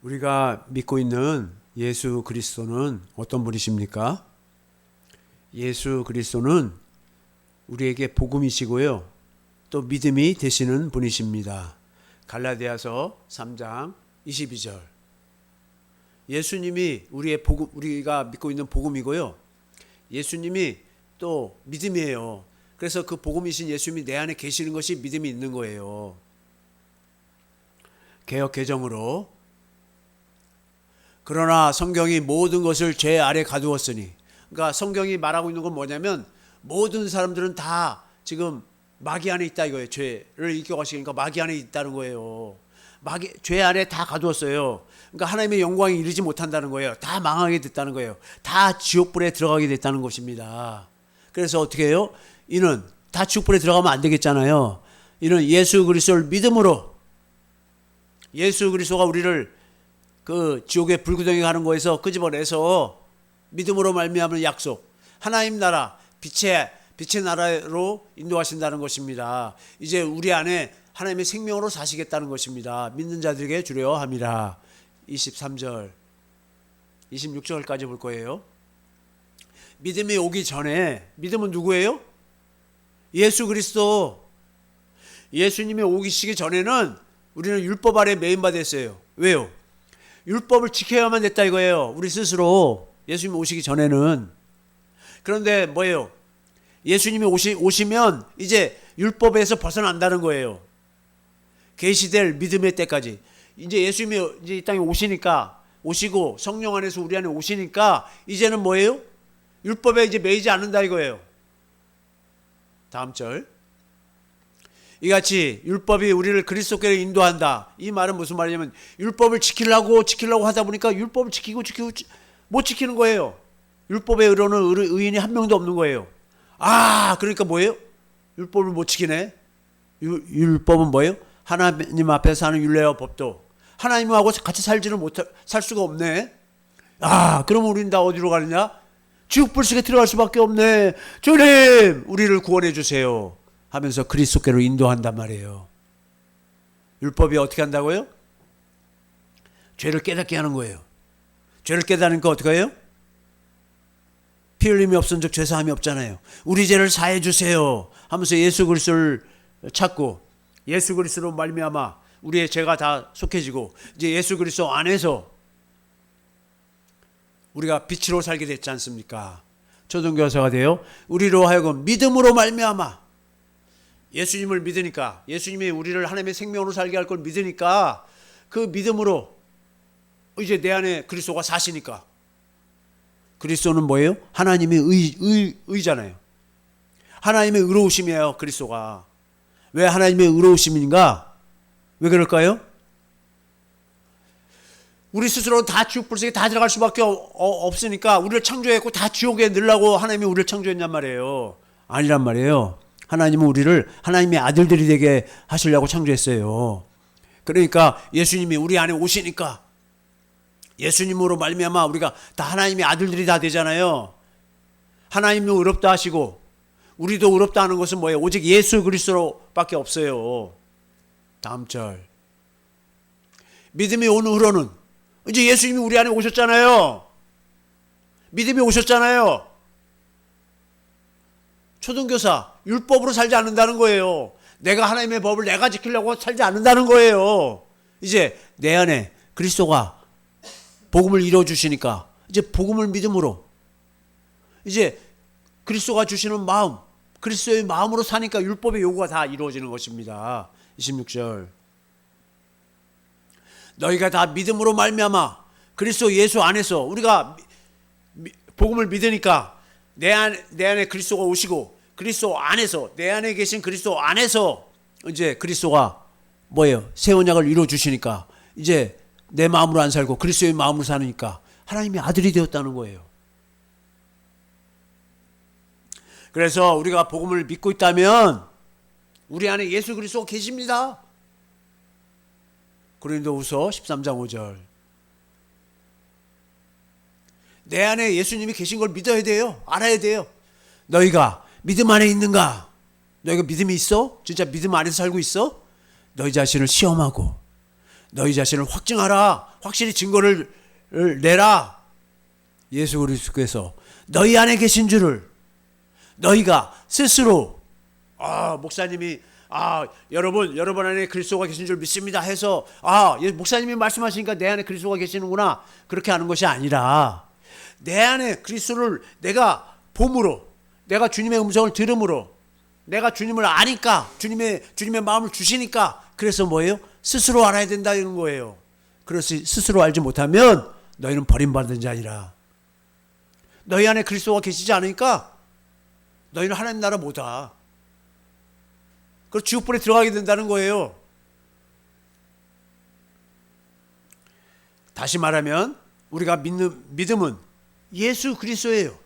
우리가 믿고 있는 예수 그리스도는 어떤 분이십니까? 예수 그리스도는 우리에게 복음이시고요. 또 믿음이 되시는 분이십니다. 갈라디아서 3장 22절. 예수님이 우리의 복음, 우리가 믿고 있는 복음이고요. 예수님이 또 믿음이에요. 그래서 그 복음이신 예수님이 내 안에 계시는 것이 믿음이 있는 거예요. 개역 개정으로 그러나 성경이 모든 것을 죄 아래 가두었으니, 그러니까 성경이 말하고 있는 건 뭐냐면 모든 사람들은 다 지금 마귀 안에 있다 이거예요. 죄를 이겨가시니까 마귀 안에 있다는 거예요. 죄 안에 다 가두었어요. 그러니까 하나님의 영광에 이르지 못한다는 거예요. 다 망하게 됐다는 거예요. 다 지옥불에 들어가게 됐다는 것입니다. 그래서 어떻게 해요? 이는 다 지옥불에 들어가면 안 되겠잖아요. 이는 예수 그리스도를 믿음으로, 예수 그리스도가 우리를 그 지옥의 불구덩이 가는 거에서 끄집어내서 믿음으로 말미암은 약속, 하나님 나라, 빛의 나라로 인도하신다는 것입니다. 이제 우리 안에 하나님의 생명으로 사시겠다는 것입니다. 믿는 자들에게 주려 함이라. 23절 26절까지 볼 거예요. 믿음이 오기 전에, 믿음은 누구예요? 예수 그리스도. 예수님이 오시기 전에는 우리는 율법 아래 매인받았어요. 왜요? 율법을 지켜야만 됐다 이거예요. 우리 스스로. 예수님이 오시기 전에는. 그런데 뭐예요? 예수님이 오시면 이제 율법에서 벗어난다는 거예요. 계시될 믿음의 때까지. 이제 예수님이 이제 이 땅에 오시고 성령 안에서 우리 안에 오시니까 이제는 뭐예요? 율법에 이제 매이지 않는다 이거예요. 다음 절. 이같이 율법이 우리를 그리스도께로 인도한다. 이 말은 무슨 말이냐면 율법을 지키려고 하다 보니까 율법을 지키고 못 지키는 거예요. 율법에 의로는 의인이 한 명도 없는 거예요. 그러니까 뭐예요? 율법을 못 지키네. 율법은 뭐예요? 하나님 앞에서 하는 율례와 법도 하나님하고 같이 살 수가 없네. 그러면 우리는 다 어디로 가느냐? 지옥불 속에 들어갈 수밖에 없네. 주님, 우리를 구원해 주세요 하면서 그리스도께로 인도한단 말이에요. 율법이 어떻게 한다고요? 죄를 깨닫게 하는 거예요. 죄를 깨닫으니까 어떻게 해요? 피 흘림이 없은 적 죄사함이 없잖아요. 우리 죄를 사해 주세요 하면서 예수 그리스도를 찾고, 예수 그리스도로 말미암아 우리의 죄가 다 속해지고, 이제 예수 그리스도 안에서 우리가 빛으로 살게 됐지 않습니까? 초등교사가 돼요. 우리로 하여금 믿음으로 말미암아, 예수님을 믿으니까, 예수님이 우리를 하나님의 생명으로 살게 할 걸 믿으니까, 그 믿음으로 이제 내 안에 그리스도가 사시니까. 그리스도는 뭐예요? 하나님의 의잖아요. 하나님의 의로우심이에요, 그리스도가. 왜 하나님의 의로우심인가? 왜 그럴까요? 우리 스스로 다 지옥불 속에 다 들어갈 수밖에 없으니까, 우리를 창조했고 다 지옥에 넣으려고 하나님이 우리를 창조했냔 말이에요. 아니란 말이에요. 하나님은 우리를 하나님의 아들들이 되게 하시려고 창조했어요. 그러니까 예수님이 우리 안에 오시니까, 예수님으로 말미암아 우리가 다 하나님의 아들들이 다 되잖아요. 하나님도 의롭다 하시고 우리도 의롭다 하는 것은 뭐예요? 오직 예수 그리스도밖에 없어요. 다음 절. 믿음이 온 후로는, 이제 예수님이 우리 안에 오셨잖아요. 믿음이 오셨잖아요. 초등교사, 율법으로 살지 않는다는 거예요. 내가 하나님의 법을 내가 지키려고 살지 않는다는 거예요. 이제 내 안에 그리스도가 복음을 이루어주시니까 이제 복음을 믿음으로, 이제 그리스도가 주시는 마음, 그리스도의 마음으로 사니까 율법의 요구가 다 이루어지는 것입니다. 26절. 너희가 다 믿음으로 말미암아 그리스도 예수 안에서, 우리가 복음을 믿으니까 내 안에 그리스도가 오시고, 그리스도 안에서, 내 안에 계신 그리스도 안에서 이제 그리스도가 뭐예요? 새 언약을 이루어주시니까 이제 내 마음으로 안 살고 그리스도의 마음으로 사니까 하나님의 아들이 되었다는 거예요. 그래서 우리가 복음을 믿고 있다면 우리 안에 예수 그리스도가 계십니다. 고린도후서 13장 5절. 내 안에 예수님이 계신 걸 믿어야 돼요. 알아야 돼요. 너희가 믿음 안에 있는가? 너희가 믿음이 있어? 진짜 믿음 안에서 살고 있어? 너희 자신을 시험하고 너희 자신을 확증하라. 확실히 증거를 내라. 예수 그리스도께서 너희 안에 계신 줄을 너희가 스스로 목사님이 여러분 안에 그리스도가 계신 줄 믿습니다 해서 목사님이 말씀하시니까 내 안에 그리스도가 계시는구나 그렇게 하는 것이 아니라 내 안에 그리스도를 내가 봄으로 내가 주님의 음성을 들음으로 내가 주님을 아니까 주님의 마음을 주시니까 그래서 뭐예요? 스스로 알아야 된다 이런 거예요. 그래서 스스로 알지 못하면 너희는 버림받은 자니라. 너희 안에 그리스도가 계시지 않으니까 너희는 하나님 나라 못와. 그래서 지옥불에 들어가게 된다는 거예요. 다시 말하면 우리가 믿는 믿음은 예수 그리스도예요.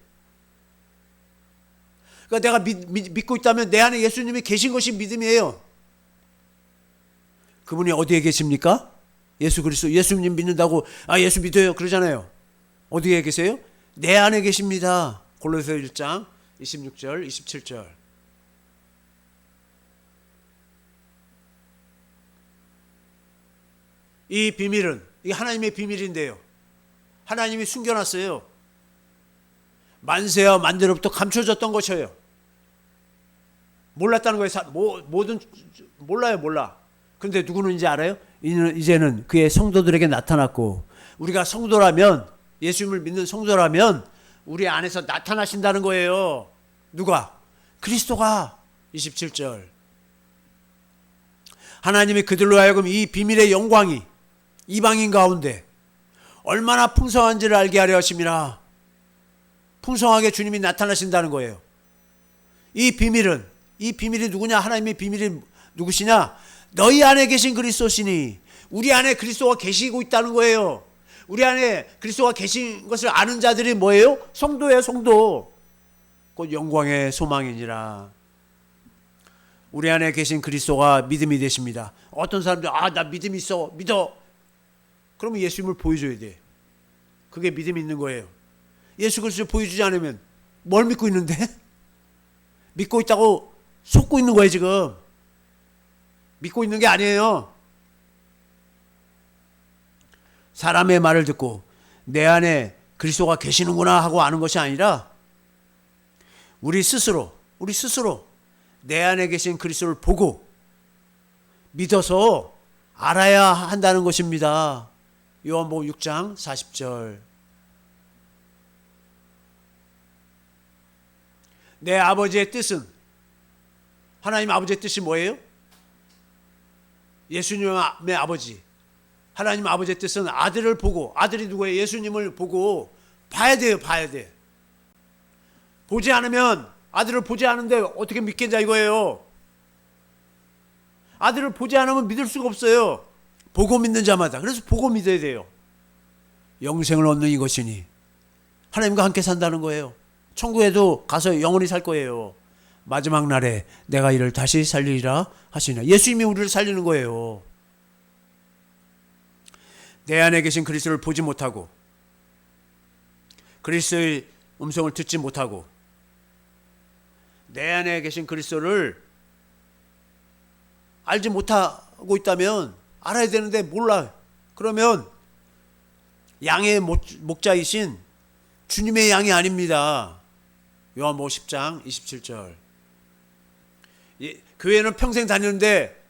그러니까 내가 믿고 있다면 내 안에 예수님이 계신 것이 믿음이에요. 그분이 어디에 계십니까? 예수 그리스도. 예수님 믿는다고 예수 믿어요 그러잖아요. 어디에 계세요? 내 안에 계십니다. 골로새 1장 26절 27절. 이 비밀은 이게 하나님의 비밀인데요. 하나님이 숨겨놨어요. 만세와 만대로부터 감춰졌던 것이에요. 몰랐다는 거예요. 몰라. 그런데 누구는지 알아요? 이제는 그의 성도들에게 나타났고 우리가 성도라면 예수님을 믿는 성도라면 우리 안에서 나타나신다는 거예요. 누가? 그리스도가. 27절. 하나님이 그들로 하여금 이 비밀의 영광이 이방인 가운데 얼마나 풍성한지를 알게 하려 하심이라. 풍성하게 주님이 나타나신다는 거예요. 이 비밀이 누구냐? 하나님의 비밀이 누구시냐? 너희 안에 계신 그리스도시니. 우리 안에 그리스도가 계시고 있다는 거예요. 우리 안에 그리스도가 계신 것을 아는 자들이 뭐예요? 성도예요, 성도. 곧 영광의 소망이니라. 우리 안에 계신 그리스도가 믿음이 되십니다. 어떤 사람들 나 믿음 있어, 믿어. 그러면 예수님을 보여줘야 돼. 그게 믿음이 있는 거예요. 예수 그리스도를 보여주지 않으면 뭘 믿고 있는데? 믿고 있다고 속고 있는 거예요 지금. 믿고 있는 게 아니에요. 사람의 말을 듣고 내 안에 그리스도가 계시는구나 하고 아는 것이 아니라 우리 스스로 내 안에 계신 그리스도를 보고 믿어서 알아야 한다는 것입니다. 요한복음 6장 40절. 내 아버지의 뜻은, 하나님 아버지의 뜻이 뭐예요? 예수님의 아버지, 하나님 아버지의 뜻은 아들을 보고, 아들이 누구예요? 예수님을 보고 봐야 돼요. 봐야 돼. 보지 않으면, 아들을 보지 않는데 어떻게 믿겠냐 이거예요. 아들을 보지 않으면 믿을 수가 없어요. 보고 믿는 자마다. 그래서 보고 믿어야 돼요. 영생을 얻는 이것이니 하나님과 함께 산다는 거예요. 천국에도 가서 영원히 살 거예요. 마지막 날에 내가 이를 다시 살리리라 하시나. 예수님이 우리를 살리는 거예요. 내 안에 계신 그리스도를 보지 못하고 그리스도의 음성을 듣지 못하고 내 안에 계신 그리스도를 알지 못하고 있다면, 알아야 되는데 몰라. 그러면 양의 목자이신 주님의 양이 아닙니다. 요한복음 10장 27절. 교회는 평생 다니는데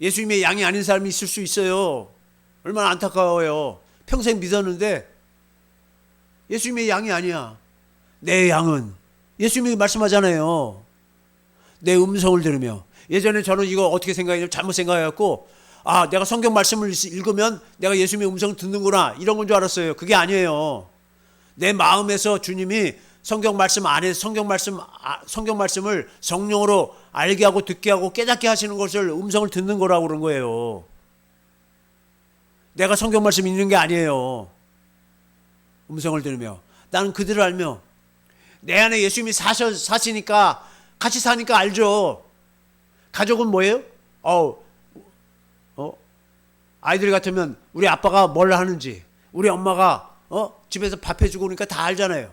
예수님의 양이 아닌 사람이 있을 수 있어요. 얼마나 안타까워요. 평생 믿었는데 예수님의 양이 아니야. 내 양은, 예수님이 말씀하잖아요. 내 음성을 들으며. 예전에 저는 이거 어떻게 생각했냐면 잘못 생각해갖고 내가 성경 말씀을 읽으면 내가 예수님의 음성을 듣는구나 이런 건 줄 알았어요. 그게 아니에요. 내 마음에서 주님이 성경 말씀 안에 성경 말씀을 성령으로 알게 하고 듣게 하고 깨닫게 하시는 것을 음성을 듣는 거라고 그런 거예요. 내가 성경 말씀 읽는 게 아니에요. 음성을 들으며 나는 그들을 알며 내 안에 예수님이 사시니까 같이 사니까 알죠. 가족은 뭐예요? 아이들 같으면 우리 아빠가 뭘 하는지, 우리 엄마가 집에서 밥 해주고 그러니까 다 알잖아요.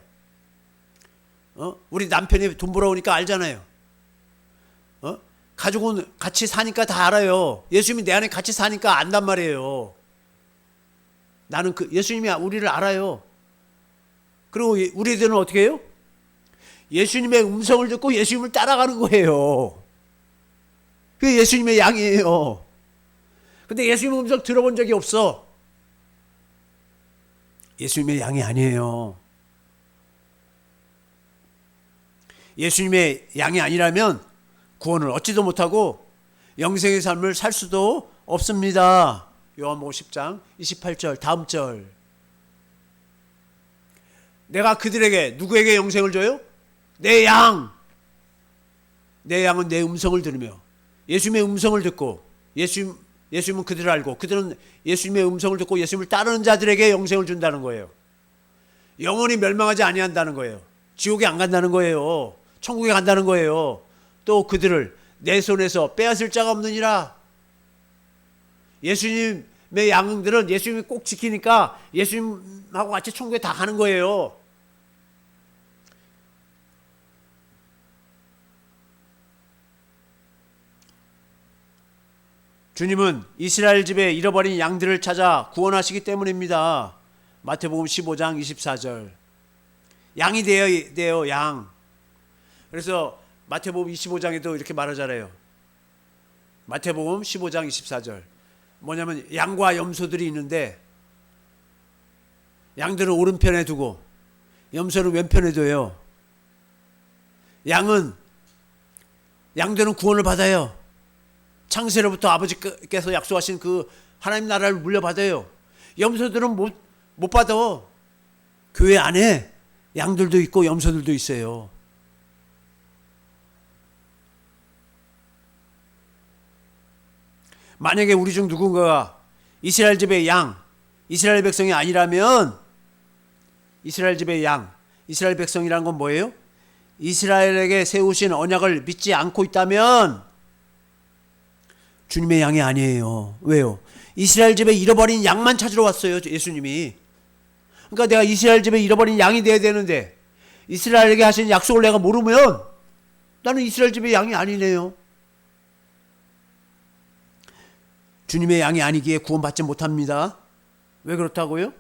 우리 남편이 돈 벌어오니까 알잖아요. 가족은 같이 사니까 다 알아요. 예수님이 내 안에 같이 사니까 안단 말이에요. 나는 예수님이 우리를 알아요. 그리고 우리들은 어떻게 해요? 예수님의 음성을 듣고 예수님을 따라가는 거예요. 그게 예수님의 양이에요. 근데 예수님 음성 들어본 적이 없어. 예수님의 양이 아니에요. 예수님의 양이 아니라면 구원을 얻지도 못하고 영생의 삶을 살 수도 없습니다. 요한복음 10장 28절 다음 절. 내가 그들에게 누구에게 영생을 줘요? 내 양. 내 양은 내 음성을 들으며 예수님의 음성을 듣고 예수님은 그들을 알고 그들은 예수님의 음성을 듣고 예수님을 따르는 자들에게 영생을 준다는 거예요. 영원히 멸망하지 아니한다는 거예요. 지옥에 안 간다는 거예요. 천국에 간다는 거예요. 또 그들을 내 손에서 빼앗을 자가 없느니라. 예수님의 양들은 예수님이 꼭 지키니까 예수님하고 같이 천국에 다 가는 거예요. 주님은 이스라엘 집에 잃어버린 양들을 찾아 구원하시기 때문입니다. 마태복음 15장 24절. 양이 되어 양. 그래서 마태복음 25장에도 이렇게 말하잖아요. 마태복음 15장 24절. 뭐냐면 양과 염소들이 있는데 양들은 오른편에 두고 염소는 왼편에 둬요. 양들은 구원을 받아요. 창세로부터 아버지께서 약속하신 그 하나님 나라를 물려받아요. 염소들은 못 받아. 교회 안에 양들도 있고 염소들도 있어요. 만약에 우리 중 누군가가 이스라엘 집의 양, 이스라엘 백성이 아니라면 이스라엘 집의 양, 이스라엘 백성이란 건 뭐예요? 이스라엘에게 세우신 언약을 믿지 않고 있다면 주님의 양이 아니에요. 왜요? 이스라엘 집에 잃어버린 양만 찾으러 왔어요. 예수님이. 그러니까 내가 이스라엘 집에 잃어버린 양이 돼야 되는데 이스라엘에게 하신 약속을 내가 모르면 나는 이스라엘 집의 양이 아니네요. 주님의 양이 아니기에 구원받지 못합니다. 왜 그렇다고요?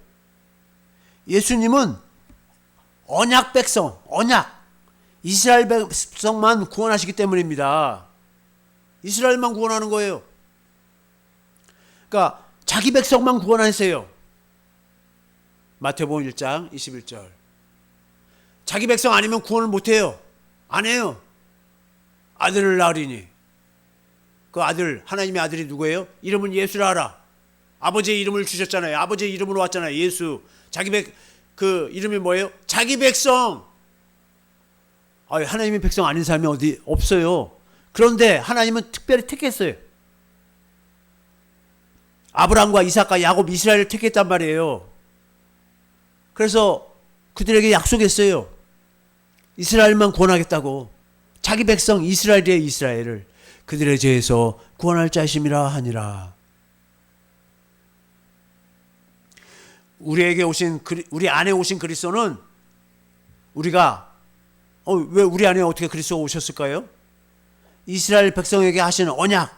예수님은 언약 백성, 이스라엘 백성만 구원하시기 때문입니다. 이스라엘만 구원하는 거예요. 그러니까 자기 백성만 구원하세요. 마태복음 1장 21절. 자기 백성 아니면 구원을 못해요. 안 해요. 아들을 낳으리니. 그 아들, 하나님의 아들이 누구예요? 이름은 예수라 하라. 아버지의 이름을 주셨잖아요. 아버지의 이름으로 왔잖아요. 예수. 그 이름이 뭐예요? 자기 백성. 하나님의 백성 아닌 사람이 어디 없어요. 그런데 하나님은 특별히 택했어요. 아브라함과 이삭과 야곱, 이스라엘을 택했단 말이에요. 그래서 그들에게 약속했어요. 이스라엘만 구원하겠다고. 자기 백성 이스라엘이에요. 이스라엘을 그들의 죄에서 구원할 자심이라 하니라. 우리 안에 오신 그리스도는 우리가 왜 우리 안에 어떻게 그리스도가 오셨을까요? 이스라엘 백성에게 하시는 언약,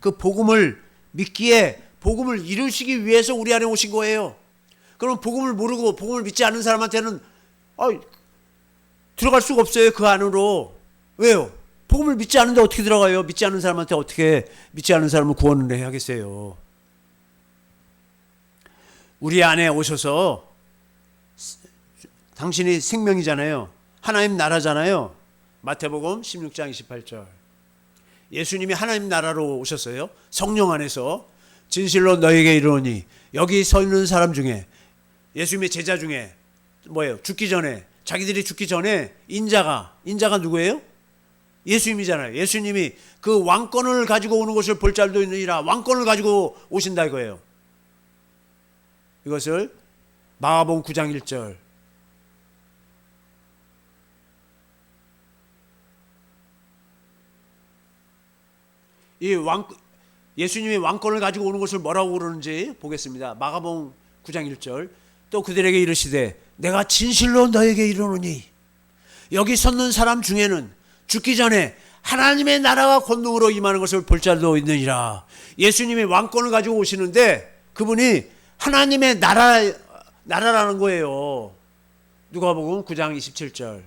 그 복음을 믿기에 복음을 이루시기 위해서 우리 안에 오신 거예요. 그럼 복음을 모르고 복음을 믿지 않는 사람한테는 들어갈 수가 없어요. 그 안으로. 왜요? 복음을 믿지 않는데 어떻게 들어가요? 믿지 않는 사람한테 어떻게 믿지 않는 사람을 구원을 해야겠어요? 우리 안에 오셔서 당신이 생명이잖아요. 하나님 나라잖아요. 마태복음 16장 28절. 예수님이 하나님 나라로 오셨어요. 성령 안에서. 진실로 너에게 이르노니. 여기 서 있는 사람 중에 예수님의 제자 중에 뭐예요? 자기들이 죽기 전에 인자가 누구예요? 예수님이잖아요. 예수님이 그 왕권을 가지고 오는 것을 볼 자도 있느니라. 왕권을 가지고 오신다 이거예요. 이것을 마가복음 9장 1절. 예수님이 왕권을 가지고 오는 것을 뭐라고 그러는지 보겠습니다. 마가복음 9장 1절. 또 그들에게 이르시되 내가 진실로 너에게 이르노니 여기 섰는 사람 중에는 죽기 전에 하나님의 나라와 권능으로 임하는 것을 볼 자도 있느니라. 예수님이 왕권을 가지고 오시는데 그분이 하나님의 나라라는 거예요. 누가복음 9장 27절.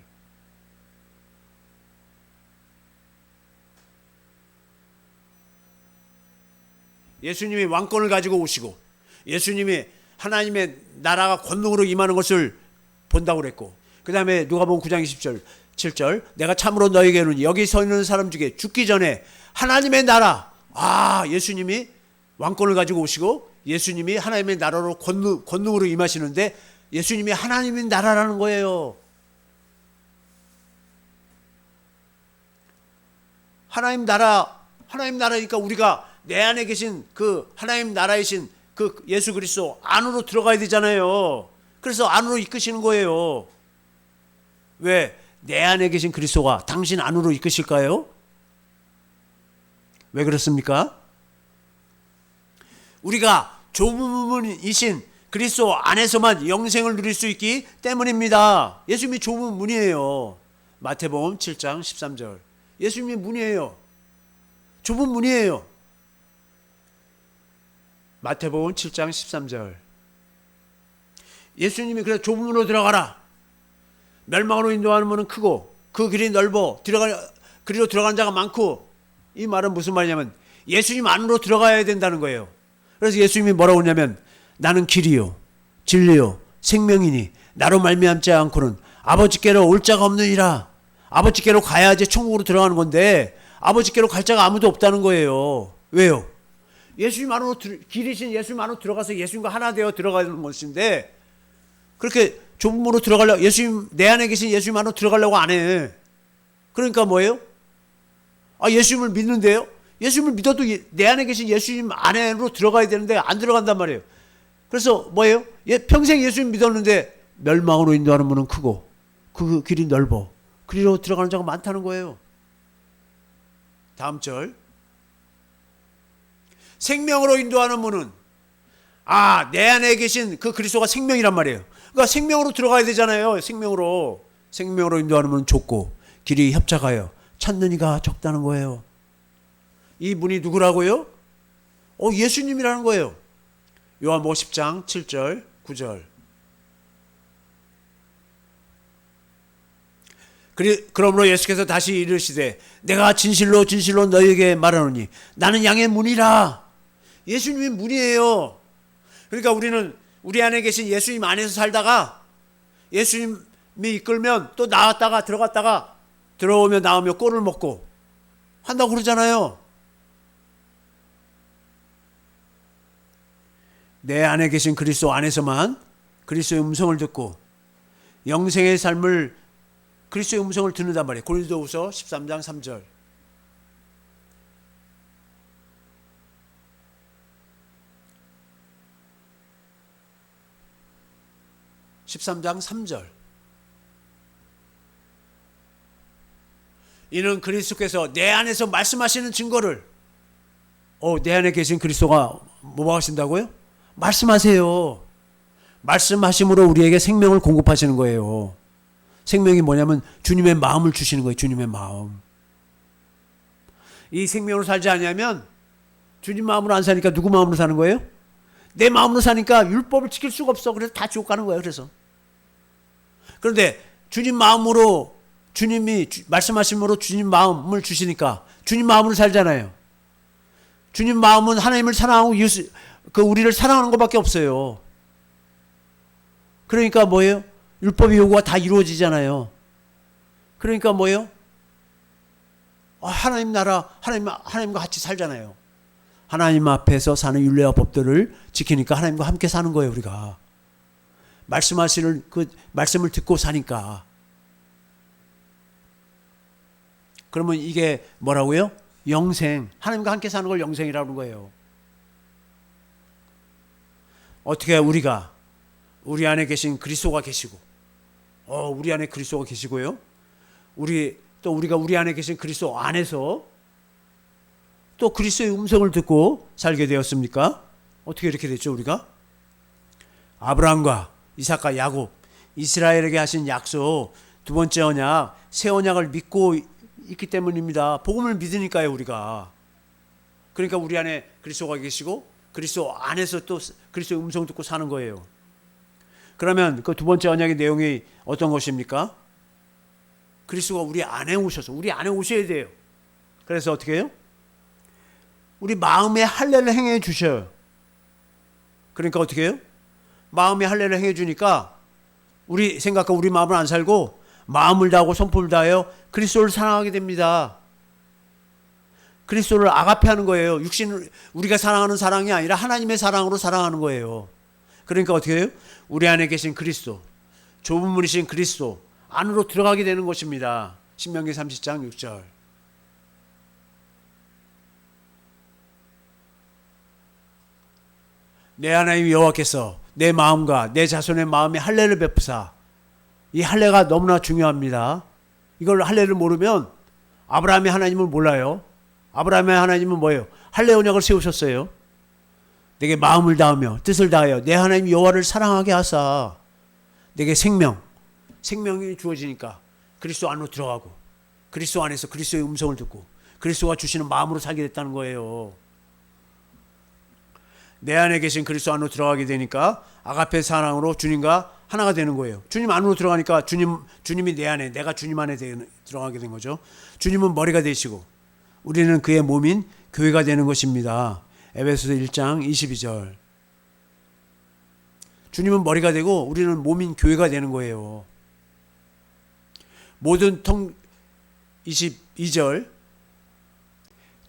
예수님이 왕권을 가지고 오시고 예수님이 하나님의 나라가 권능으로 임하는 것을 본다고 그랬고, 그 다음에 누가복음 9장 27절 내가 참으로 너에게 이르노니 여기 서 있는 사람 중에 죽기 전에 하나님의 나라, 예수님이 왕권을 가지고 오시고 예수님이 하나님의 나라로 권능으로 임하시는데 예수님이 하나님의 나라라는 거예요. 하나님 나라니까 우리가 내 안에 계신 그 하나님 나라이신 그 예수 그리스도 안으로 들어가야 되잖아요. 그래서 안으로 이끄시는 거예요. 왜? 내 안에 계신 그리스도가 당신 안으로 이끄실까요? 왜 그렇습니까? 우리가 좁은 문이신 그리스도 안에서만 영생을 누릴 수 있기 때문입니다. 예수님이 좁은 문이에요. 마태복음 7장 13절. 예수님이 문이에요. 좁은 문이에요. 마태복음 7장 13절. 예수님이 그래서 좁은 문으로 들어가라. 멸망으로 인도하는 문은 크고 그 길이 넓어 그리로 들어가는 자가 많고, 이 말은 무슨 말이냐면 예수님 안으로 들어가야 된다는 거예요. 그래서 예수님이 뭐라고 하냐면 나는 길이요 진리요 생명이니 나로 말미암지 않고는 아버지께로 올 자가 없느니라. 아버지께로 가야지 천국으로 들어가는 건데 아버지께로 갈 자가 아무도 없다는 거예요. 왜요? 예수님 안으로 길이신 예수님 안으로 들어가서 예수님과 하나 되어 들어가는 것인데, 그렇게 좁은 문으로 들어가려고 예수님 내 안에 계신 예수님 안으로 들어가려고 안 해. 그러니까 뭐예요? 예수님을 믿는데요. 예수님을 믿어도 내 안에 계신 예수님 안으로 들어가야 되는데 안 들어간단 말이에요. 그래서 뭐예요? 평생 예수님 믿었는데 멸망으로 인도하는 문은 크고 그 길이 넓어 그리로 들어가는 자가 많다는 거예요. 다음 절. 생명으로 인도하는 문은 내 안에 계신 그 그리스도가 생명이란 말이에요. 그러니까 생명으로 들어가야 되잖아요. 생명으로 인도하는 문은 좁고 길이 협착하여 찾는 이가 적다는 거예요. 이 문이 누구라고요? 예수님이라는 거예요. 요한복음 10장 7절 9절. 그러므로 예수께서 다시 이르시되 내가 진실로 진실로 너희에게 말하노니 나는 양의 문이라. 예수님이 문이에요. 그러니까 우리는 우리 안에 계신 예수님 안에서 살다가 예수님이 이끌면 또 나왔다가 들어갔다가 들어오면 나오면 꼴을 먹고 한다고 그러잖아요. 내 안에 계신 그리스도 안에서만 그리스도의 음성을 듣고 영생의 삶을 그리스도의 음성을 듣는단 말이에요. 고린도후서 13장 3절. 이는 그리스도께서 내 안에서 말씀하시는 증거를 내 안에 계신 그리스도가 뭐 하신다고요? 말씀하세요. 말씀하심으로 우리에게 생명을 공급하시는 거예요. 생명이 뭐냐면 주님의 마음을 주시는 거예요. 주님의 마음. 이 생명으로 살지 않으면 주님 마음으로 안 사니까 누구 마음으로 사는 거예요? 내 마음으로 사니까 율법을 지킬 수가 없어. 그래서 다 지옥 가는 거예요. 그런데 주님 마음으로 주님이 말씀하심으로 주님 마음을 주시니까 주님 마음으로 살잖아요. 주님 마음은 하나님을 사랑하고 우리를 사랑하는 것밖에 없어요. 그러니까 뭐예요? 율법의 요구가 다 이루어지잖아요. 그러니까 뭐예요? 하나님 나라, 하나님과 같이 살잖아요. 하나님 앞에서 사는 율례와 법들을 지키니까 하나님과 함께 사는 거예요, 우리가. 말씀하시는 그 말씀을 듣고 사니까. 그러면 이게 뭐라고요? 영생. 하나님과 함께 사는 걸 영생이라고 하는 거예요. 어떻게 우리가 우리 안에 계신 그리스도가 계시고, 우리 안에 그리스도가 계시고요. 우리가 우리 안에 계신 그리스도 안에서 또 그리스도의 음성을 듣고 살게 되었습니까? 어떻게 이렇게 됐죠, 우리가? 아브라함과 이삭과 야곱, 이스라엘에게 하신 약속, 두 번째 언약, 새 언약을 믿고 있기 때문입니다. 복음을 믿으니까요, 우리가. 그러니까 우리 안에 그리스도가 계시고 그리스도 안에서 또 그리스도의 음성 듣고 사는 거예요. 그러면 그 두 번째 언약의 내용이 어떤 것입니까? 그리스도가 우리 안에 오셔서 우리 안에 오셔야 돼요. 그래서 어떻게 해요? 우리 마음에 할례를 행해 주셔요. 그러니까 어떻게 해요? 마음에 할례를 행해 주니까 우리 생각과 우리 마음을 안 살고 마음을 다하고 손품을 다하여 그리스도를 사랑하게 됩니다. 그리스도를 아가페하는 거예요. 육신을 우리가 사랑하는 사랑이 아니라 하나님의 사랑으로 사랑하는 거예요. 그러니까 어떻게 해요? 우리 안에 계신 그리스도, 좁은 문이신 그리스도 안으로 들어가게 되는 것입니다. 신명기 30장 6절. 내 하나님 여호와께서 내 마음과 내 자손의 마음에 할례를 베푸사. 이 할례가 너무나 중요합니다. 이걸 할례를 모르면 아브라함의 하나님을 몰라요. 아브라함의 하나님은 뭐예요? 할례 언약을 세우셨어요. 내게 마음을 다하며 뜻을 다하여 내 하나님 여호와를 사랑하게 하사. 내게 생명이 주어지니까 그리스도 안으로 들어가고 그리스도 안에서 그리스도의 음성을 듣고 그리스도가 주시는 마음으로 살게 됐다는 거예요. 내 안에 계신 그리스도 안으로 들어가게 되니까 아가페 사랑으로 주님과 하나가 되는 거예요. 주님 안으로 들어가니까 주님이 내 안에, 내가 주님 안에 들어가게 된 거죠. 주님은 머리가 되시고 우리는 그의 몸인 교회가 되는 것입니다. 에베소서 1장 22절. 주님은 머리가 되고 우리는 몸인 교회가 되는 거예요. 모든 22절.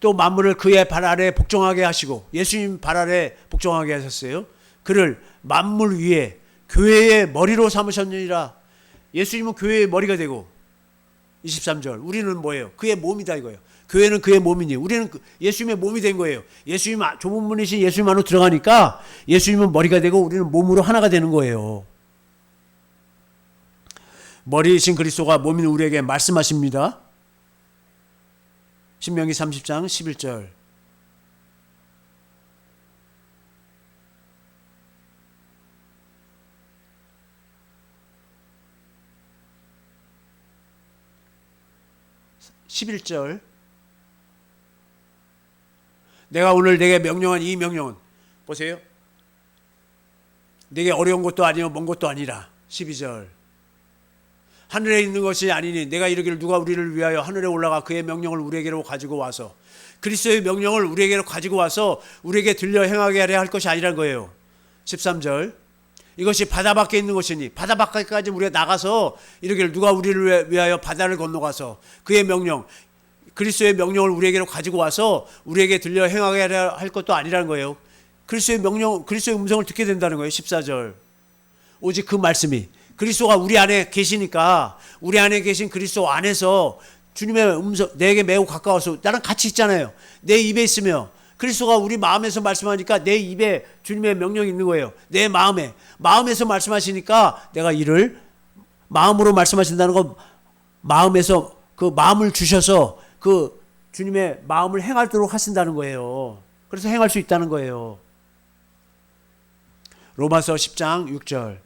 또 만물을 그의 발 아래 복종하게 하시고 예수님 발 아래 복종하게 하셨어요. 그를 만물 위에 교회의 머리로 삼으셨느니라. 예수님은 교회의 머리가 되고 23절. 우리는 뭐예요? 그의 몸이다 이거예요. 교회는 그의 몸이니 우리는 예수님의 몸이 된 거예요. 예수님 좁은 문이신 예수님 안으로 들어가니까 예수님은 머리가 되고 우리는 몸으로 하나가 되는 거예요. 머리이신 그리스도가 몸인 우리에게 말씀하십니다. 신명기 30장 11절. 내가 오늘 내게 명령한 이 명령은 보세요. 내게 어려운 것도 아니요 먼 것도 아니라. 12절. 하늘에 있는 것이 아니니 내가 이르기를 누가 우리를 위하여 하늘에 올라가 그의 명령을 우리에게로 가지고 와서 그리스도의 명령을 우리에게로 가지고 와서 우리에게 들려 행하게 하려 할 것이 아니라는 거예요. 13절. 이것이 바다 밖에 있는 것이니 바다 밖까지 우리가 나가서 이르기를 누가 우리를 위하여 바다를 건너가서 그의 명령 그리스도의 명령을 우리에게로 가지고 와서 우리에게 들려 행하게 하려 할 것도 아니라는 거예요. 그리스도의 명령, 그리스도의 음성을 듣게 된다는 거예요. 14절. 오직 그 말씀이 그리스도가 우리 안에 계시니까 우리 안에 계신 그리스도 안에서 주님의 음성 내게 매우 가까워서 나랑 같이 있잖아요. 내 입에 있으며 그리스도가 우리 마음에서 말씀하니까 내 입에 주님의 명령이 있는 거예요. 내 마음에서 말씀하시니까 내가 이를 마음으로 말씀하신다는 건 마음에서 그 마음을 주셔서 그 주님의 마음을 행하도록 하신다는 거예요. 그래서 행할 수 있다는 거예요. 로마서 10장 6절.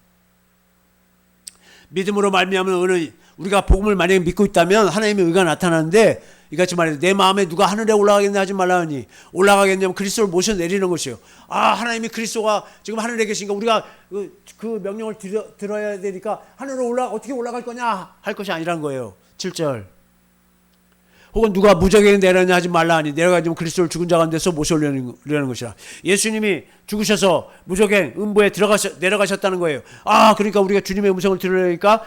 믿음으로 말미암은 의는 우리가 복음을 만약에 믿고 있다면 하나님의 의가 나타나는데 이같이 말해서 내 마음에 누가 하늘에 올라가겠냐 하지 말라니 올라가겠냐면 그리스도를 모셔 내리는 것이요. 하나님이 그리스도가 지금 하늘에 계시니까 우리가 그 명령을 들어야 되니까 하늘로 어떻게 올라갈 거냐 할 것이 아니라는 거예요. 7절. 혹은 누가 무적에게 내려가냐 하지 말라 하니 내려가지면 그리스도를 죽은 자 가운데서 모셔오려는 것이라. 예수님이 죽으셔서 무적행 음부에 내려가셨다는 거예요. 그러니까 우리가 주님의 음성을 들으려니까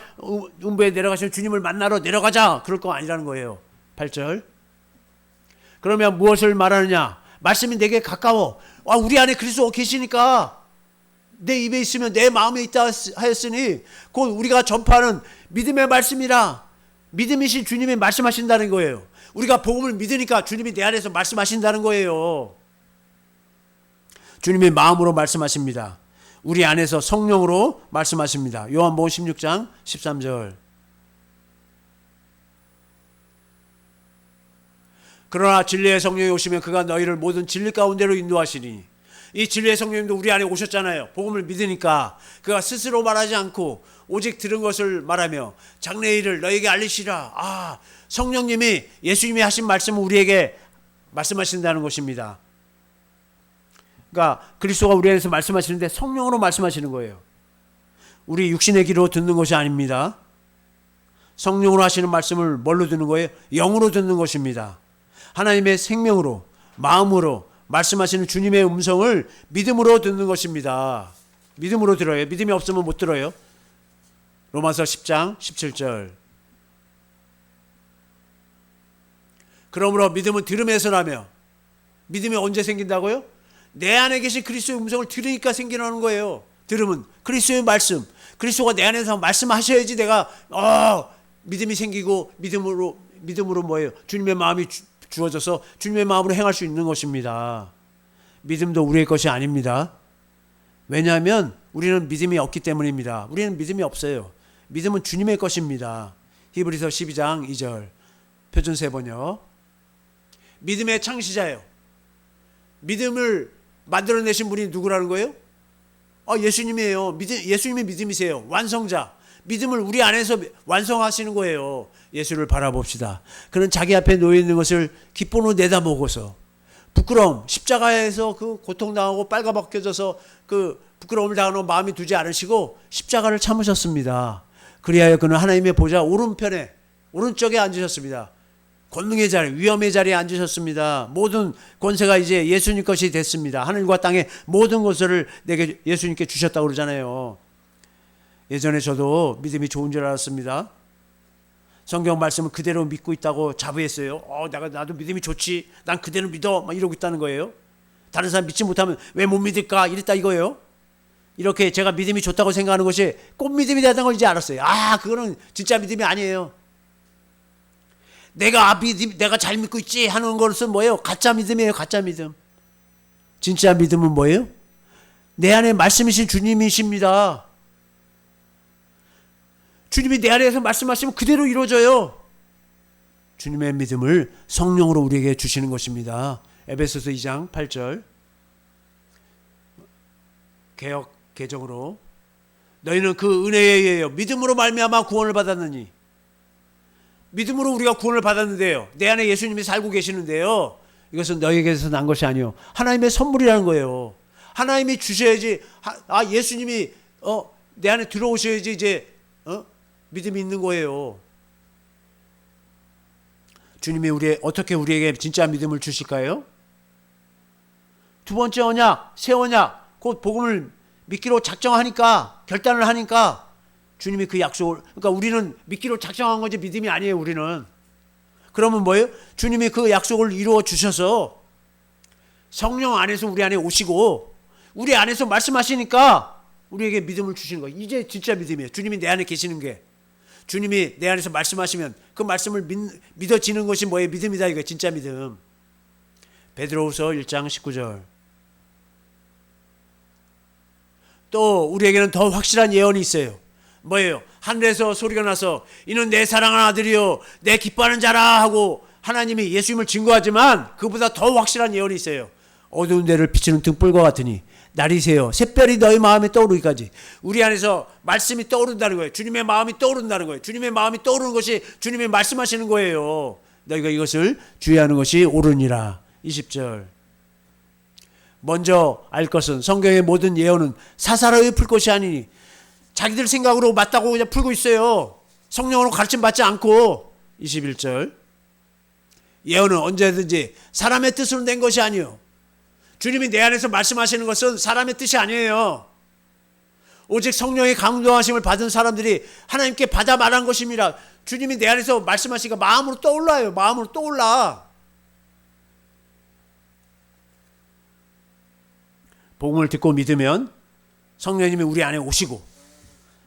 음부에 내려가시면 주님을 만나러 내려가자 그럴 거 아니라는 거예요. 8절. 그러면 무엇을 말하느냐? 말씀이 내게 가까워. 우리 안에 그리스도 계시니까 내 입에 있으면 내 마음에 있다 하였으니 곧 우리가 전파하는 믿음의 말씀이라. 믿음이신 주님이 말씀하신다는 거예요. 우리가 복음을 믿으니까 주님이 내 안에서 말씀하신다는 거예요. 주님이 마음으로 말씀하십니다. 우리 안에서 성령으로 말씀하십니다. 요한복음 16장 13절. 그러나 진리의 성령이 오시면 그가 너희를 모든 진리 가운데로 인도하시니. 이 진리의 성령님도 우리 안에 오셨잖아요. 복음을 믿으니까 그가 스스로 말하지 않고 오직 들은 것을 말하며 장래의 일을 너에게 알리시라. 성령님이 예수님이 하신 말씀을 우리에게 말씀하신다는 것입니다. 그러니까 그리스도가 우리 안에서 말씀하시는데 성령으로 말씀하시는 거예요. 우리 육신의 귀로 듣는 것이 아닙니다. 성령으로 하시는 말씀을 뭘로 듣는 거예요? 영으로 듣는 것입니다. 하나님의 생명으로, 마음으로 말씀하시는 주님의 음성을 믿음으로 듣는 것입니다. 믿음으로 들어요. 믿음이 없으면 못 들어요. 로마서 10장 17절. 그러므로 믿음은 들음에서 나며, 믿음이 언제 생긴다고요? 내 안에 계신 그리스도의 음성을 들으니까 생기는 거예요. 들음은 그리스도의 말씀, 그리스도가 내 안에서 말씀하셔야지 내가 믿음이 생기고, 믿음으로 뭐예요? 주님의 마음이 주어져서 주님의 마음으로 행할 수 있는 것입니다. 믿음도 우리의 것이 아닙니다. 왜냐하면 우리는 믿음이 없기 때문입니다. 우리는 믿음이 없어요. 믿음은 주님의 것입니다. 히브리서 12장 2절 표준 세번역. 믿음의 창시자예요. 믿음을 만들어내신 분이 누구라는 거예요? 예수님이에요. 예수님이 믿음이세요. 완성자. 믿음을 우리 안에서 완성하시는 거예요. 예수를 바라봅시다. 그는 자기 앞에 놓여 있는 것을 기쁨으로 내다보고서, 부끄러움, 십자가에서 그 고통당하고 빨가벗겨져서 그 부끄러움을 당하는 마음이 두지 않으시고 십자가를 참으셨습니다. 그리하여 그는 하나님의 보좌 오른편에, 오른쪽에 앉으셨습니다. 권능의 자리, 위엄의 자리에 앉으셨습니다. 모든 권세가 이제 예수님 것이 됐습니다. 하늘과 땅의 모든 것을 내게 예수님께 주셨다고 그러잖아요. 예전에 저도 믿음이 좋은 줄 알았습니다. 성경 말씀을 그대로 믿고 있다고 자부했어요. 나도 믿음이 좋지. 난 그대로 믿어. 막 이러고 있다는 거예요. 다른 사람 믿지 못하면 왜 못 믿을까? 이랬다 이거예요. 이렇게 제가 믿음이 좋다고 생각하는 것이 꼭 믿음이 되다는 걸 이제 알았어요. 그거는 진짜 믿음이 아니에요. 내가 잘 믿고 있지 하는 것은 뭐예요? 가짜 믿음이에요. 가짜 믿음. 진짜 믿음은 뭐예요? 내 안에 말씀이신 주님이십니다. 주님이 내 안에서 말씀하시면 그대로 이루어져요. 주님의 믿음을 성령으로 우리에게 주시는 것입니다. 에베소서 2장 8절 개역 개정으로, 너희는 그 은혜에 의하여 믿음으로 말미암아 구원을 받았느니. 믿음으로 우리가 구원을 받았는데요, 내 안에 예수님이 살고 계시는데요, 이것은 너희에게서 난 것이 아니요 하나님의 선물이라는 거예요. 하나님이 주셔야지. 예수님이 내 안에 들어오셔야지 이제 믿음이 있는 거예요. 주님이 어떻게 우리에게 진짜 믿음을 주실까요? 두 번째 언약, 새 언약, 곧 복음을 믿기로 작정하니까, 결단을 하니까 주님이 그 약속을, 그러니까 우리는 믿기로 작정한 거지 믿음이 아니에요. 우리는. 그러면 뭐예요? 주님이 그 약속을 이루어 주셔서 성령 안에서 우리 안에 오시고 우리 안에서 말씀하시니까 우리에게 믿음을 주시는 거예요. 이제 진짜 믿음이에요. 주님이 내 안에 계시는 게, 주님이 내 안에서 말씀하시면 그 말씀을 믿어지는 것이 뭐예요? 믿음이다. 이거 진짜 믿음. 베드로후서 1장 19절. 또 우리에게는 더 확실한 예언이 있어요. 뭐예요? 하늘에서 소리가 나서 이는 내 사랑하는 아들이요 내 기뻐하는 자라 하고 하나님이 예수님을 증거하지만 그보다 더 확실한 예언이 있어요. 어두운 데를 비추는 등불과 같으니 날이 새어 샛별이 너희 마음에 떠오르기까지. 우리 안에서 말씀이 떠오른다는 거예요. 주님의 마음이 떠오른다는 거예요. 주님의 마음이 떠오르는 것이 주님이 말씀하시는 거예요. 너희가 이것을 주의하는 것이 옳으니라. 20절. 먼저 알 것은 성경의 모든 예언은 사사로이 풀 것이 아니니. 자기들 생각으로 맞다고 그냥 풀고 있어요. 성령으로 가르침 받지 않고. 21절. 예언은 언제든지 사람의 뜻으로 낸 것이 아니요 주님이 내 안에서 말씀하시는 것은 사람의 뜻이 아니에요. 오직 성령의 강도하심을 받은 사람들이 하나님께 받아 말한 것입니다. 주님이 내 안에서 말씀하시니까 마음으로 떠올라요. 마음으로 떠올라. 복음을 듣고 믿으면 성령님이 우리 안에 오시고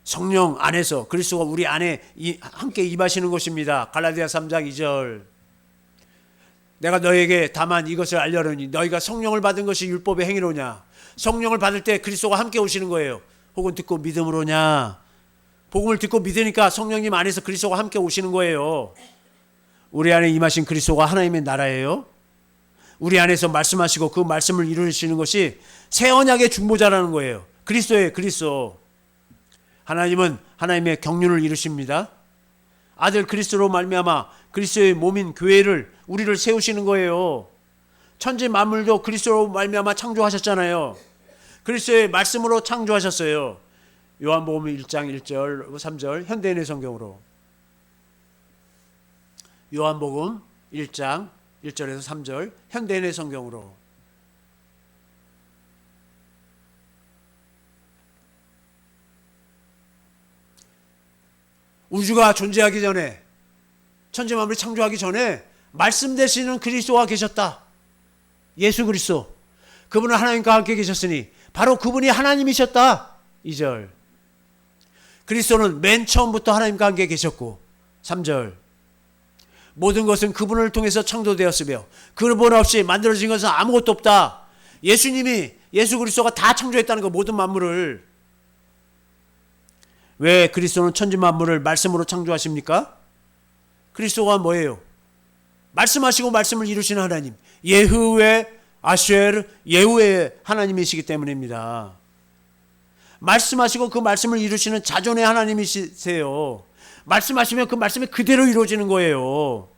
성령 안에서 그리스도가 우리 안에 함께 임하시는 것입니다. 갈라디아 3장 2절. 내가 너에게 다만 이것을 알려르니 너희가 성령을 받은 것이 율법의 행위로냐. 성령을 받을 때 그리스도가 함께 오시는 거예요. 혹은 듣고 믿음으로냐. 복음을 듣고 믿으니까 성령님 안에서 그리스도가 함께 오시는 거예요. 우리 안에 임하신 그리스도가 하나님의 나라예요. 우리 안에서 말씀하시고 그 말씀을 이루시는 것이 새 언약의 중보자라는 거예요. 그리스도예요. 그리스도. 하나님은 하나님의 경륜을 이루십니다. 아들 그리스도로 말미암아 그리스도의 몸인 교회를, 우리를 세우시는 거예요. 천지 만물도 그리스도로 말미암아 창조하셨잖아요. 그리스도의 말씀으로 창조하셨어요. 요한복음 1장 1절 3절 현대인의 성경으로. 요한복음 1장 1절에서 3절 현대인의 성경으로. 우주가 존재하기 전에, 천지 만물이 창조하기 전에 말씀 되시는 그리스도가 계셨다. 예수 그리스도. 그분은 하나님과 함께 계셨으니 바로 그분이 하나님이셨다. 2절. 그리스도는 맨 처음부터 하나님과 함께 계셨고. 3절. 모든 것은 그분을 통해서 창조되었으며 그분 없이 만들어진 것은 아무것도 없다. 예수님이, 예수 그리스도가 다 창조했다는 거, 모든 만물을. 왜 그리스도는 천지 만물을 말씀으로 창조하십니까? 그리스도가 뭐예요? 말씀하시고 말씀을 이루시는 하나님, 예흐웨 아쉐르 예후의 하나님이시기 때문입니다. 말씀하시고 그 말씀을 이루시는 자존의 하나님이세요. 말씀하시면 그 말씀이 그대로 이루어지는 거예요.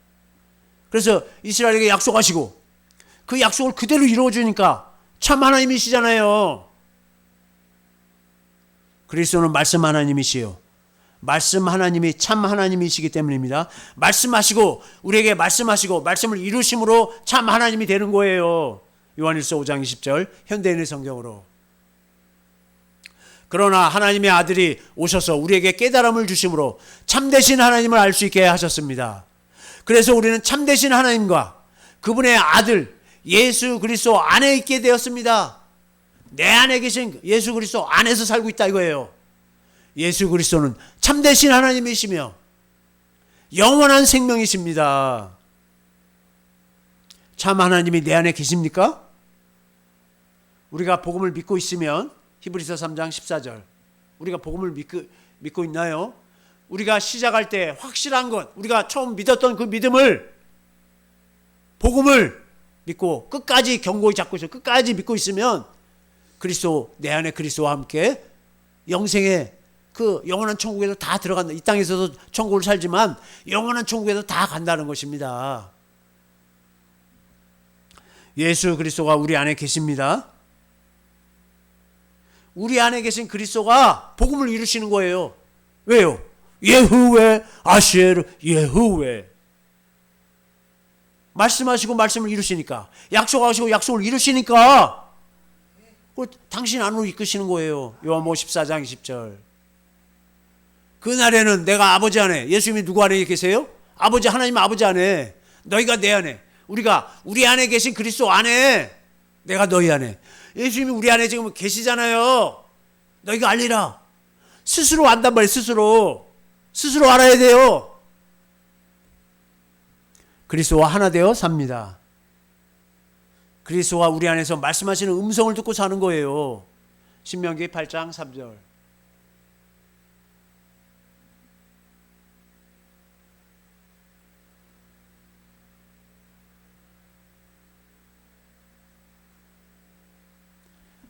그래서 이스라엘에게 약속하시고 그 약속을 그대로 이루어주니까 참 하나님이시잖아요. 그리스도는 말씀 하나님이시요, 말씀 하나님이 참 하나님이시기 때문입니다. 말씀하시고 우리에게 말씀하시고 말씀을 이루심으로 참 하나님이 되는 거예요. 요한일서 5장 20절 현대인의 성경으로. 그러나 하나님의 아들이 오셔서 우리에게 깨달음을 주심으로 참되신 하나님을 알 수 있게 하셨습니다. 그래서 우리는 참되신 하나님과 그분의 아들 예수 그리스도 안에 있게 되었습니다. 내 안에 계신 예수 그리스도 안에서 살고 있다 이거예요. 예수 그리스도는 참되신 하나님이시며 영원한 생명이십니다. 참 하나님이 내 안에 계십니까? 우리가 복음을 믿고 있으면 히브리서 3장 14절 우리가 복음을 믿고 있나요? 우리가 시작할 때 확실한 것, 우리가 처음 믿었던 그 믿음을, 복음을 믿고 끝까지 견고히 잡고 있어, 끝까지 믿고 있으면 그리스도, 내 안에 그리스도와 함께 영생의 그 영원한 천국에도 다 들어간다. 이 땅에서도 천국을 살지만 영원한 천국에도 다 간다는 것입니다. 예수 그리스도가 우리 안에 계십니다. 우리 안에 계신 그리스도가 복음을 이루시는 거예요. 왜요? 예후웨 아쉐르 예후웨. 말씀하시고 말씀을 이루시니까, 약속하시고 약속을 이루시니까 당신 안으로 이끄시는 거예요. 요한복음 14장 20절. 그날에는 내가 아버지 안에, 예수님이 누구 안에 계세요? 아버지, 하나님 아버지 안에, 너희가 내 안에, 우리가 우리 안에 계신 그리스도 안에, 내가 너희 안에. 예수님이 우리 안에 지금 계시잖아요. 너희가 알리라. 스스로 안단 말이에요. 스스로 알아야 돼요. 그리스도와 하나 되어 삽니다. 그리스도가 우리 안에서 말씀하시는 음성을 듣고 사는 거예요. 신명기 8장 3절.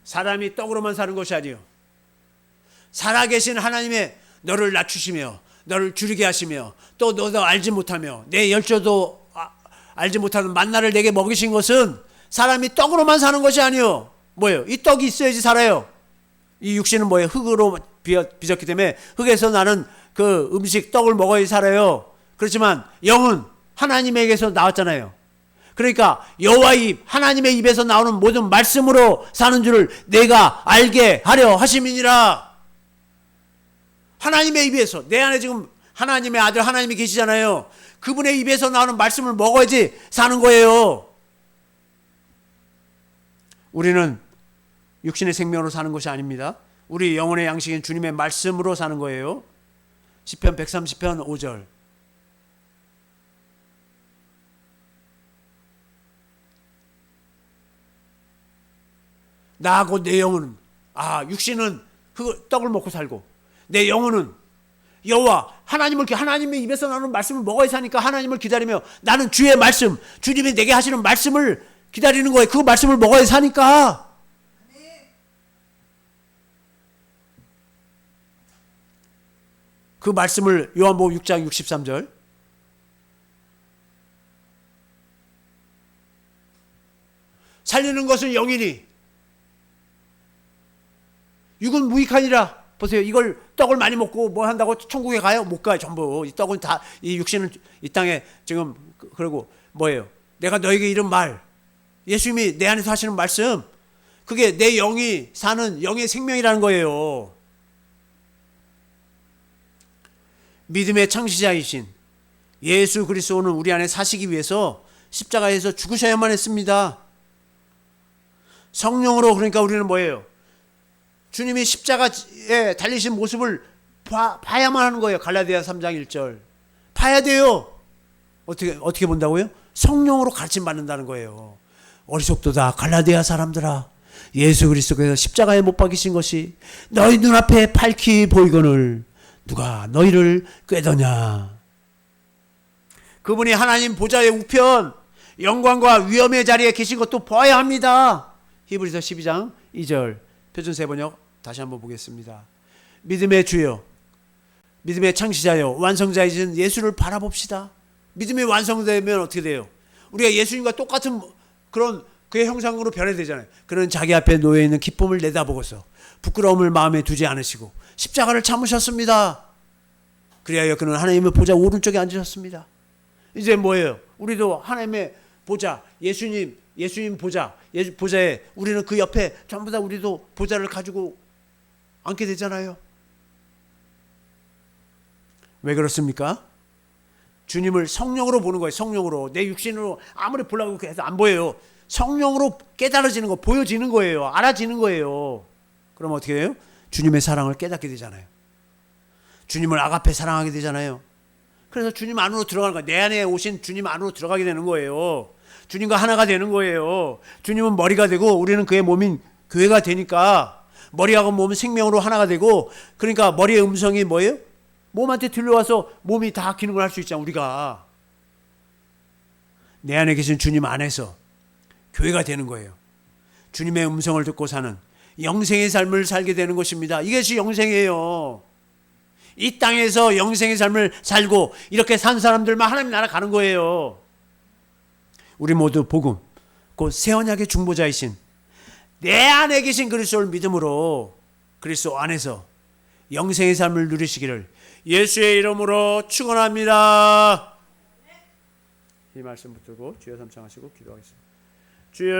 사람이 떡으로만 사는 것이 아니요, 살아계신 하나님의 너를 낮추시며 너를 줄이게 하시며 또 너도 알지 못하며 내 열조도 알지 못하는 만나를 내게 먹이신 것은 사람이 떡으로만 사는 것이 아니요, 뭐예요? 이 떡이 있어야지 살아요. 이 육신은 뭐예요? 흙으로 빚었기 때문에 흙에서 나는 그 음식, 떡을 먹어야 살아요. 그렇지만 영은 하나님에게서 나왔잖아요. 그러니까 여호와의 입, 하나님의 입에서 나오는 모든 말씀으로 사는 줄을 내가 알게 하려 하심이니라. 하나님의 입에서, 내 안에 지금 하나님의 아들 하나님이 계시잖아요. 그분의 입에서 나오는 말씀을 먹어야지 사는 거예요. 우리는 육신의 생명으로 사는 것이 아닙니다. 우리 영혼의 양식인 주님의 말씀으로 사는 거예요. 시편 130편 5절. 나하고 내 영혼은, 육신은 그 떡을 먹고 살고 내 영혼은 여호와 하나님의 입에서 나오는 말씀을 먹어야 사니까 하나님을 기다리며 나는 주의 말씀, 주님이 내게 하시는 말씀을 기다리는 거예요. 그 말씀을 먹어야 사니까. 그 말씀을 요한복음 6장 63절 살리는 것은 영이니 육은 무익하니라. 보세요. 이걸 떡을 많이 먹고 뭐 한다고 천국에 가요? 못 가요. 전부 이 떡은 다, 이 육신은 이 땅에 지금, 그리고 뭐예요? 내가 너에게 이른 말, 예수님이 내 안에서 하시는 말씀, 그게 내 영이 사는 영의 생명이라는 거예요. 믿음의 창시자이신 예수 그리스도는 우리 안에 사시기 위해서 십자가에서 죽으셔야만 했습니다. 성령으로, 그러니까 우리는 뭐예요? 주님이 십자가에 달리신 모습을 봐야만 하는 거예요. 갈라디아 3장 1절. 봐야 돼요. 어떻게 본다고요? 성령으로 가르침 받는다는 거예요. 어리석도다 갈라디아 사람들아, 예수 그리스도께서 십자가에 못 박히신 것이 너희 눈앞에 밝히 보이거늘 누가 너희를 꾀더냐. 그분이 하나님 보좌의 우편 영광과 위엄의 자리에 계신 것도 봐야 합니다. 히브리서 12장 2절 표준 세번역 다시 한번 보겠습니다. 믿음의 주여, 믿음의 창시자여, 완성자이신 예수를 바라봅시다. 믿음이 완성되면 어떻게 돼요? 우리가 예수님과 똑같은 그런 그의 형상으로 변해야 되잖아요. 그는 자기 앞에 놓여 있는 기쁨을 내다보고서 부끄러움을 마음에 두지 않으시고 십자가를 참으셨습니다. 그리하여 그는 하나님의 보좌 오른쪽에 앉으셨습니다. 이제 뭐예요? 우리도 하나님의 보좌, 예수님 보좌에 우리는 그 옆에 전부 다 우리도 보좌를 가지고 앉게 되잖아요. 왜 그렇습니까? 주님을 성령으로 보는 거예요. 성령으로. 내 육신으로 아무리 보려고 해도 안 보여요. 성령으로 깨달아지는 거, 보여지는 거예요. 알아지는 거예요. 그럼 어떻게 해요? 주님의 사랑을 깨닫게 되잖아요. 주님을 아가페 사랑하게 되잖아요. 그래서 주님 안으로 들어가는 거예요. 내 안에 오신 주님 안으로 들어가게 되는 거예요. 주님과 하나가 되는 거예요. 주님은 머리가 되고 우리는 그의 몸인 교회가 되니까 머리하고 몸은 생명으로 하나가 되고, 그러니까 머리의 음성이 뭐예요? 몸한테 들려와서 몸이 다 기능을 할 수 있잖아. 우리가 내 안에 계신 주님 안에서 교회가 되는 거예요. 주님의 음성을 듣고 사는 영생의 삶을 살게 되는 것입니다. 이것이 영생이에요. 이 땅에서 영생의 삶을 살고 이렇게 산 사람들만 하나님 나라 가는 거예요. 우리 모두 복음, 곧 새 언약의 중보자이신 내 안에 계신 그리스도를 믿음으로 그리스도 안에서 영생의 삶을 누리시기를 예수의 이름으로 축원합니다. 이 말씀 붙들고 주여 삼창하시고 기도하겠습니다. 주여